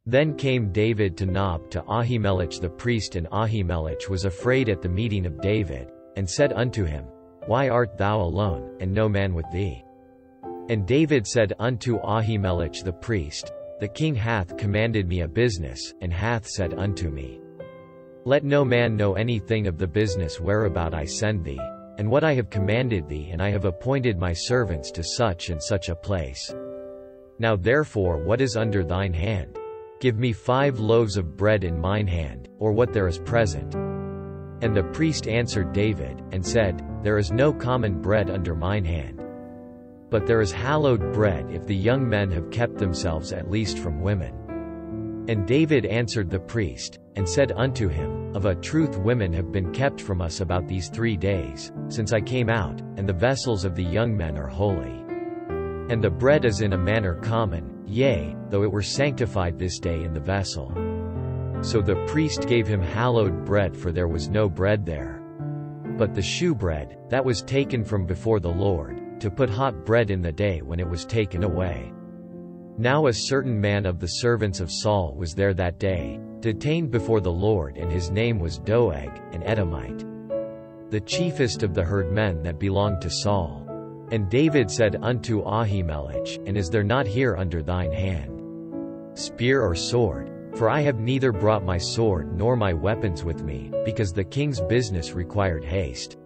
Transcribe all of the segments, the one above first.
Then came David to Nob to Ahimelech the priest, and Ahimelech was afraid at the meeting of David, and said unto him, Why art thou alone, and no man with thee? And David said unto Ahimelech the priest, The king hath commanded me a business, and hath said unto me, Let no man know anything of the business whereabout I send thee, and what I have commanded thee, and I have appointed my servants to such and such a place. Now therefore what is under thine hand? Give me 5 loaves of bread in mine hand, or what there is present. And the priest answered David, and said, There is no common bread under mine hand. But there is hallowed bread if the young men have kept themselves at least from women. And David answered the priest, and said unto him, Of a truth women have been kept from us about these 3 days, since I came out, and the vessels of the young men are holy. And the bread is in a manner common, yea, though it were sanctified this day in the vessel. So the priest gave him hallowed bread, for there was no bread there. But the shewbread, that was taken from before the Lord, to put hot bread in the day when it was taken away. Now a certain man of the servants of Saul was there that day, detained before the Lord, and his name was Doeg, an Edomite, the chiefest of the herdmen that belonged to Saul. And David said unto Ahimelech, And is there not here under thine hand spear or sword? For I have neither brought my sword nor my weapons with me, because the king's business required haste.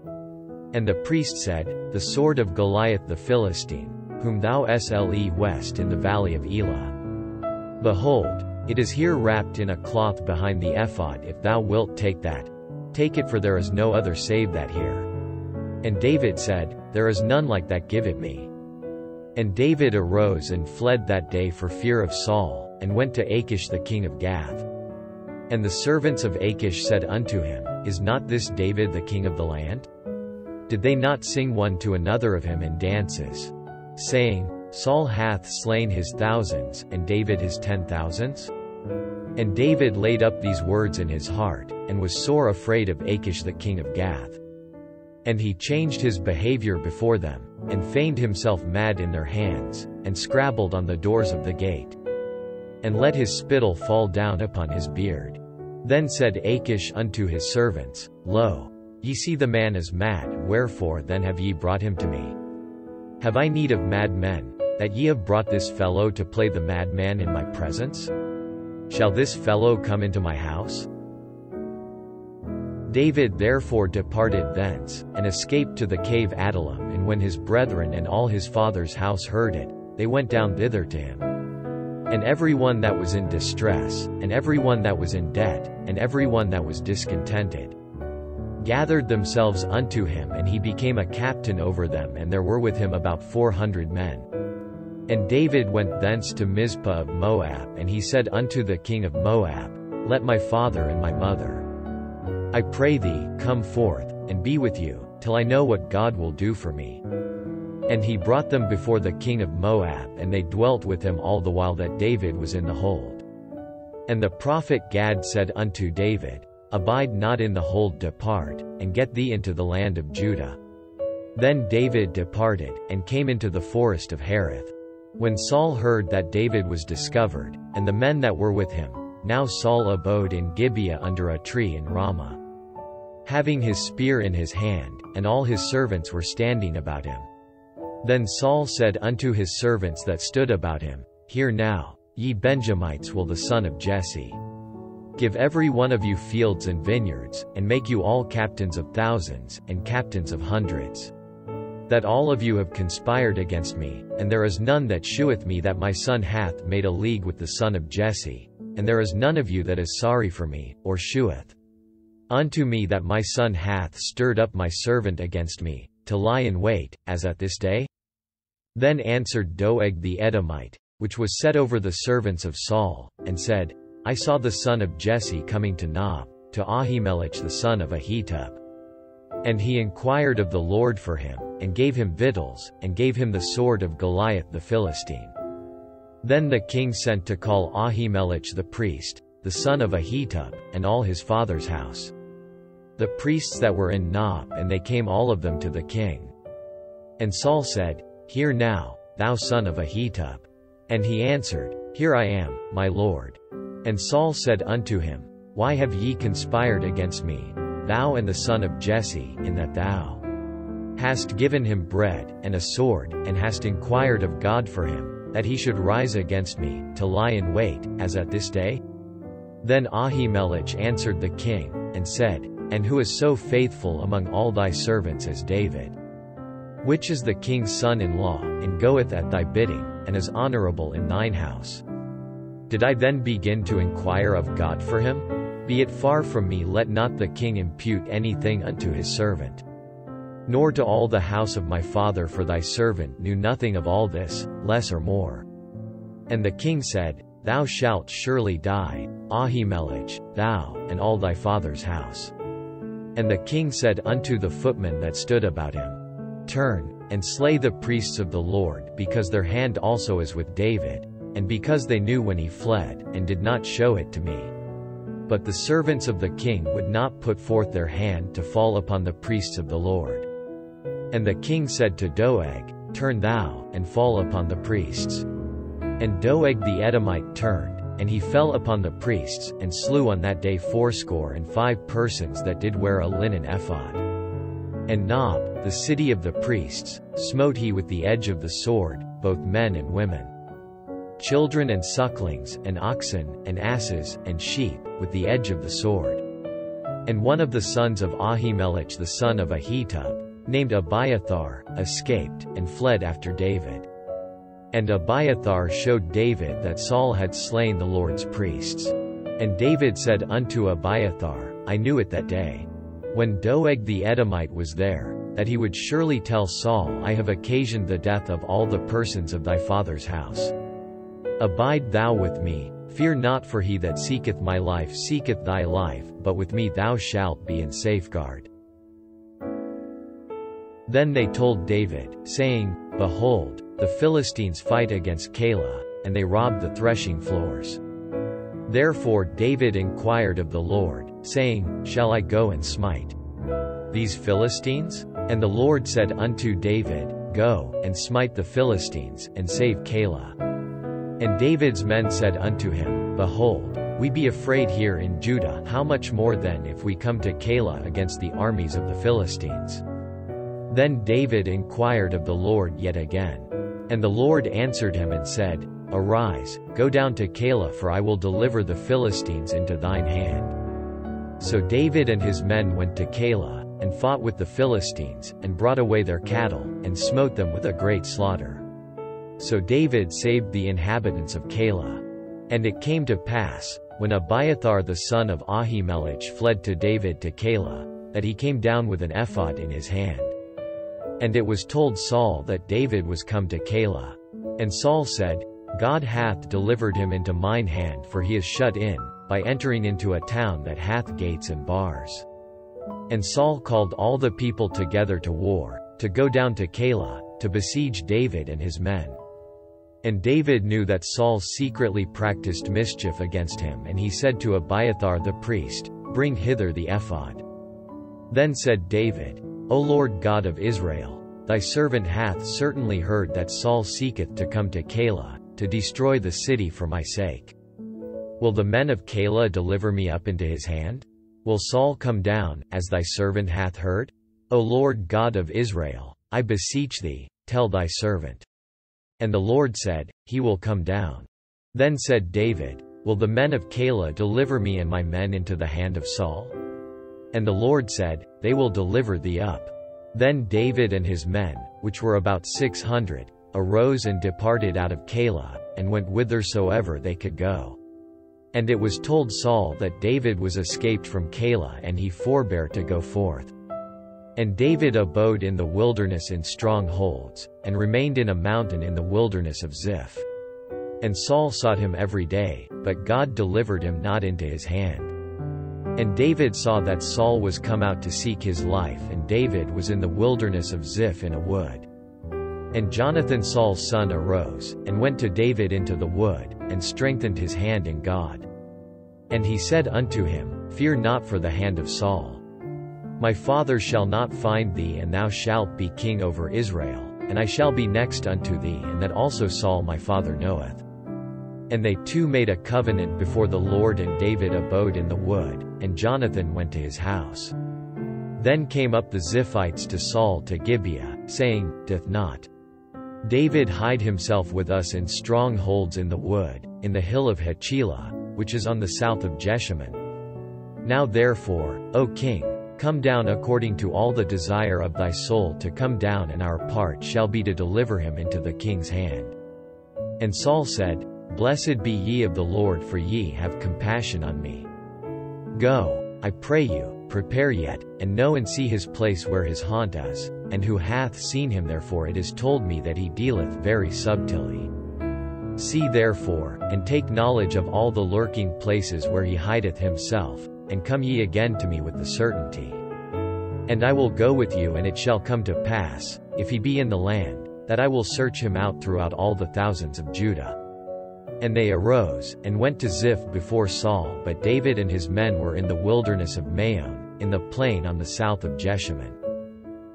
And the priest said, The sword of Goliath the Philistine, whom thou slext in the valley of Elah. Behold, it is here wrapped in a cloth behind the ephod. If thou wilt take that, take it, for there is no other save that here. And David said, There is none like that, give it me. And David arose and fled that day for fear of Saul, and went to Achish the king of Gath. And the servants of Achish said unto him, Is not this David the king of the land? Did they not sing one to another of him in dances, saying, Saul hath slain his thousands, and David his 10,000s? And David laid up these words in his heart, and was sore afraid of Achish the king of Gath. And he changed his behavior before them, and feigned himself mad in their hands, and scrabbled on the doors of the gate, and let his spittle fall down upon his beard. Then said Achish unto his servants, Lo, ye see the man is mad, wherefore then have ye brought him to me? Have I need of mad men, that ye have brought this fellow to play the madman in my presence? Shall this fellow come into my house? David therefore departed thence, and escaped to the cave Adullam, and when his brethren and all his father's house heard it, they went down thither to him. And every one that was in distress, and every one that was in debt, and every one that was discontented, gathered themselves unto him, and he became a captain over them, and there were with him about 400 men. And David went thence to Mizpah of Moab, and he said unto the king of Moab, Let my father and my mother, I pray thee, come forth, and be with you, till I know what God will do for me. And he brought them before the king of Moab, and they dwelt with him all the while that David was in the hold. And the prophet Gad said unto David, Abide not in the hold, depart, and get thee into the land of Judah. Then David departed, and came into the forest of Hereth. When Saul heard that David was discovered, and the men that were with him, now Saul abode in Gibeah under a tree in Ramah, having his spear in his hand, and all his servants were standing about him. Then Saul said unto his servants that stood about him, Hear now, ye Benjamites, will the son of Jesse give every one of you fields and vineyards, and make you all captains of thousands, and captains of hundreds, that all of you have conspired against me, and there is none that sheweth me that my son hath made a league with the son of Jesse, and there is none of you that is sorry for me, or sheweth unto me that my son hath stirred up my servant against me, to lie in wait, as at this day? Then answered Doeg the Edomite, which was set over the servants of Saul, and said, I saw the son of Jesse coming to Nob, to Ahimelech the son of Ahitub. And he inquired of the Lord for him, and gave him victuals, and gave him the sword of Goliath the Philistine. Then the king sent to call Ahimelech the priest, the son of Ahitub, and all his father's house, the priests that were in Nob, and they came all of them to the king. And Saul said, Hear now, thou son of Ahitub. And he answered, Here I am, my lord. And Saul said unto him, Why have ye conspired against me, thou and the son of Jesse, in that thou hast given him bread, and a sword, and hast inquired of God for him, that he should rise against me, to lie in wait, as at this day? Then Ahimelech answered the king, and said, And who is so faithful among all thy servants as David? Which is the king's son-in-law, and goeth at thy bidding, and is honorable in thine house. Did I then begin to inquire of God for him? Be it far from me, let not the king impute anything unto his servant. Nor to all the house of my father, for thy servant knew nothing of all this, less or more. And the king said, Thou shalt surely die, Ahimelech, thou, and all thy father's house. And the king said unto the footmen that stood about him, Turn, and slay the priests of the Lord, because their hand also is with David, and because they knew when he fled, and did not show it to me. But the servants of the king would not put forth their hand to fall upon the priests of the Lord. And the king said to Doeg, Turn thou, and fall upon the priests. And Doeg the Edomite turned, and he fell upon the priests, and slew on that day 85 persons that did wear a linen ephod. And Nob, the city of the priests, smote he with the edge of the sword, both men and women, children and sucklings, and oxen, and asses, and sheep, with the edge of the sword. And one of the sons of Ahimelech the son of Ahitub, named Abiathar, escaped, and fled after David. And Abiathar showed David that Saul had slain the Lord's priests. And David said unto Abiathar, I knew it that day, when Doeg the Edomite was there, that he would surely tell Saul, I have occasioned the death of all the persons of thy father's house. Abide thou with me, fear not, for he that seeketh my life seeketh thy life, but with me thou shalt be in safeguard. Then they told David, saying, Behold, the Philistines fight against Keilah, and they rob the threshing floors. Therefore David inquired of the Lord, saying, Shall I go and smite these Philistines? And the Lord said unto David, Go, and smite the Philistines, and save Keilah. And David's men said unto him, Behold, we be afraid here in Judah, how much more then if we come to Keilah against the armies of the Philistines? Then David inquired of the Lord yet again. And the Lord answered him and said, Arise, go down to Keilah, for I will deliver the Philistines into thine hand. So David and his men went to Keilah, and fought with the Philistines, and brought away their cattle, and smote them with a great slaughter. So David saved the inhabitants of Keilah. And it came to pass, when Abiathar the son of Ahimelech fled to David to Keilah, that he came down with an ephod in his hand. And it was told Saul that David was come to Keilah. And Saul said, God hath delivered him into mine hand, for he is shut in, by entering into a town that hath gates and bars. And Saul called all the people together to war, to go down to Keilah, to besiege David and his men. And David knew that Saul secretly practiced mischief against him, and he said to Abiathar the priest, Bring hither the ephod. Then said David, O Lord God of Israel, thy servant hath certainly heard that Saul seeketh to come to Keilah, to destroy the city for my sake. Will the men of Keilah deliver me up into his hand? Will Saul come down, as thy servant hath heard? O Lord God of Israel, I beseech thee, tell thy servant. And the Lord said, He will come down. Then said David, Will the men of Keilah deliver me and my men into the hand of Saul? And the Lord said, They will deliver thee up. Then David and his men, which were about 600, arose and departed out of Keilah, and went whithersoever they could go. And it was told Saul that David was escaped from Keilah, and he forbare to go forth. And David abode in the wilderness in strongholds, and remained in a mountain in the wilderness of Ziph. And Saul sought him every day, but God delivered him not into his hand. And David saw that Saul was come out to seek his life, and David was in the wilderness of Ziph in a wood. And Jonathan Saul's son arose, and went to David into the wood, and strengthened his hand in God. And he said unto him, Fear not for the hand of Saul. My father shall not find thee, and thou shalt be king over Israel, and I shall be next unto thee, and that also Saul my father knoweth. And they two made a covenant before the Lord, and David abode in the wood, and Jonathan went to his house. Then came up the Ziphites to Saul to Gibeah, saying, Doth not David hide himself with us in strongholds in the wood, in the hill of Hachilah, which is on the south of Jeshimon? Now therefore, O king, come down according to all the desire of thy soul to come down, and our part shall be to deliver him into the king's hand. And Saul said, Blessed be ye of the Lord, for ye have compassion on me. Go, I pray you, prepare yet, and know and see his place where his haunt is, and who hath seen him, therefore it is told me that he dealeth very subtilly. See therefore, and take knowledge of all the lurking places where he hideth himself, and come ye again to me with the certainty. And I will go with you, and it shall come to pass, if he be in the land, that I will search him out throughout all the thousands of Judah. And they arose, and went to Ziph before Saul, but David and his men were in the wilderness of Maon, in the plain on the south of Jeshimon.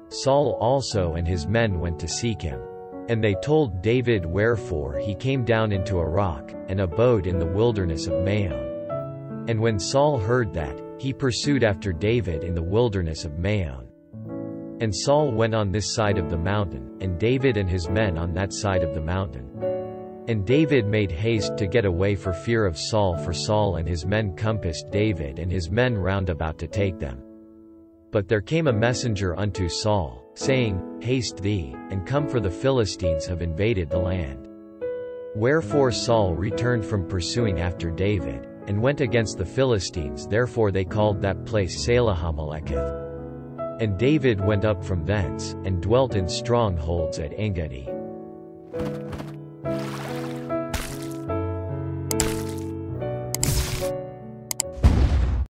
Saul also and his men went to seek him. And they told David wherefore he came down into a rock, and abode in the wilderness of Maon. And when Saul heard that, he pursued after David in the wilderness of Maon. And Saul went on this side of the mountain, and David and his men on that side of the mountain. And David made haste to get away for fear of Saul, for Saul and his men compassed David and his men round about to take them. But there came a messenger unto Saul, saying, Haste thee, and come, for the Philistines have invaded the land. Wherefore Saul returned from pursuing after David, and went against the Philistines, therefore they called that place Selahameleketh. And David went up from thence, and dwelt in strongholds at Engedi.